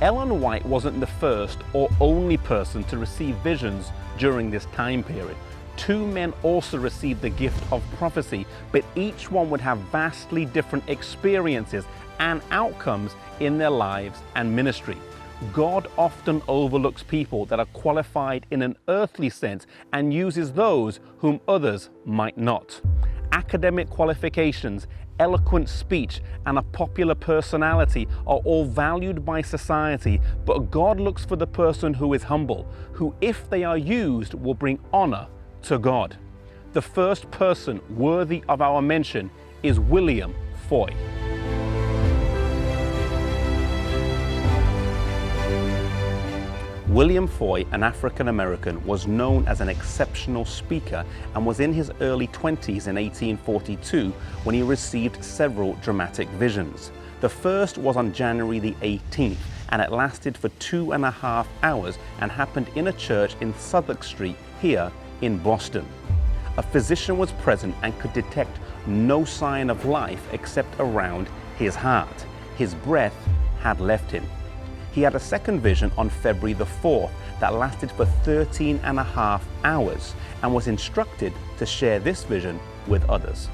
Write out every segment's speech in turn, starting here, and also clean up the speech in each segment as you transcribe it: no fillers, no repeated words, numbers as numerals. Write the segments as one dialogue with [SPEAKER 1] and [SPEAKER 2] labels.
[SPEAKER 1] Ellen White wasn't the first or only person to receive visions during this time period. Two men also received the gift of prophecy, but each one would have vastly different experiences and outcomes in their lives and ministry. God often overlooks people that are qualified in an earthly sense and uses those whom others might not. Academic qualifications, eloquent speech, and a popular personality are all valued by society, but God looks for the person who is humble, who, if they are used, will bring honor to God. The first person worthy of our mention is William Foy. William Foy, an African American, was known as an exceptional speaker and was in his early 20s in 1842 when he received several dramatic visions. The first was on January the 18th, and it lasted for 2.5 hours and happened in a church in Southwark Street here in Boston. A physician was present and could detect no sign of life except around his heart. His breath had left him. He had a second vision on February the 4th that lasted for 13.5 hours and was instructed to share this vision with others.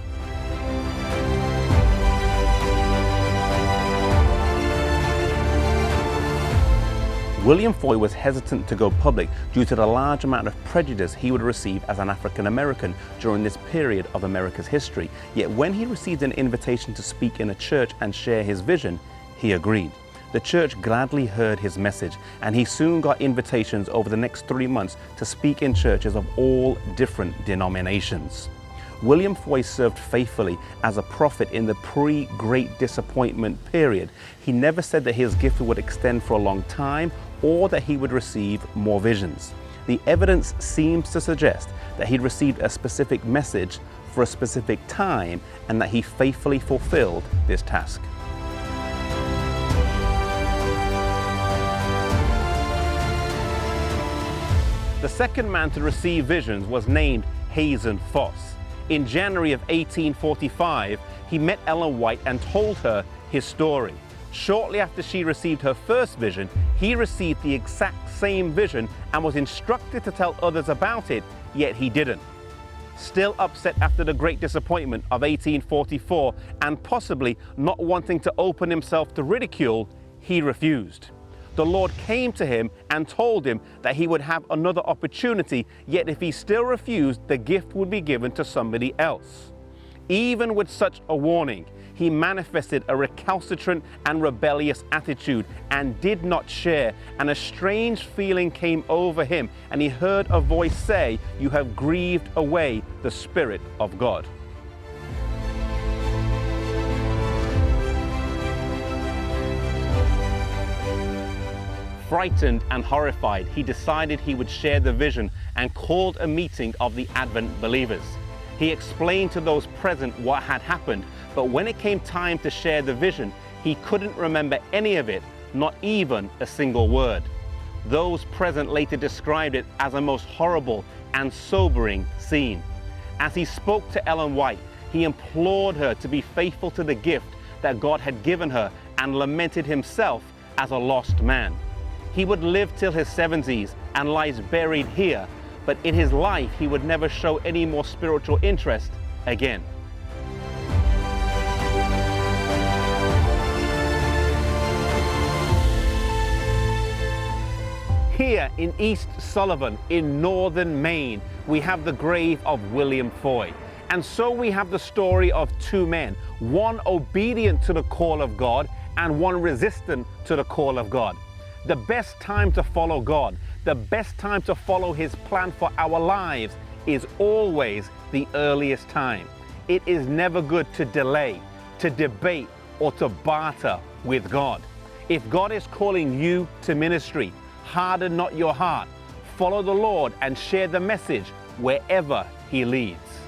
[SPEAKER 1] William Foy was hesitant to go public due to the large amount of prejudice he would receive as an African American during this period of America's history. Yet when he received an invitation to speak in a church and share his vision, he agreed. The church gladly heard his message, and he soon got invitations over the next 3 months to speak in churches of all different denominations. William Foy served faithfully as a prophet in the pre-Great Disappointment period. He never said that his gift would extend for a long time or that he would receive more visions. The evidence seems to suggest that he received a specific message for a specific time and that he faithfully fulfilled this task. The second man to receive visions was named Hazen Foss. In January of 1845, he met Ellen White and told her his story. Shortly after she received her first vision, he received the exact same vision and was instructed to tell others about it, yet he didn't. Still upset after the Great Disappointment of 1844 and possibly not wanting to open himself to ridicule, he refused. The Lord came to him and told him that he would have another opportunity, yet if he still refused, the gift would be given to somebody else. Even with such a warning, he manifested a recalcitrant and rebellious attitude and did not share, and a strange feeling came over him, and he heard a voice say, "You have grieved away the Spirit of God." Frightened and horrified, he decided he would share the vision and called a meeting of the Advent believers. He explained to those present what had happened, but when it came time to share the vision, he couldn't remember any of it, not even a single word. Those present later described it as a most horrible and sobering scene. As he spoke to Ellen White, he implored her to be faithful to the gift that God had given her and lamented himself as a lost man. He would live till his 70s and lies buried here, but in his life he would never show any more spiritual interest again. Here in East Sullivan in northern Maine, we have the grave of William Foy. And so we have the story of two men, one obedient to the call of God and one resistant to the call of God. The best time to follow God, the best time to follow His plan for our lives is always the earliest time. It is never good to delay, to debate, or to barter with God. If God is calling you to ministry, harden not your heart. Follow the Lord and share the message wherever He leads.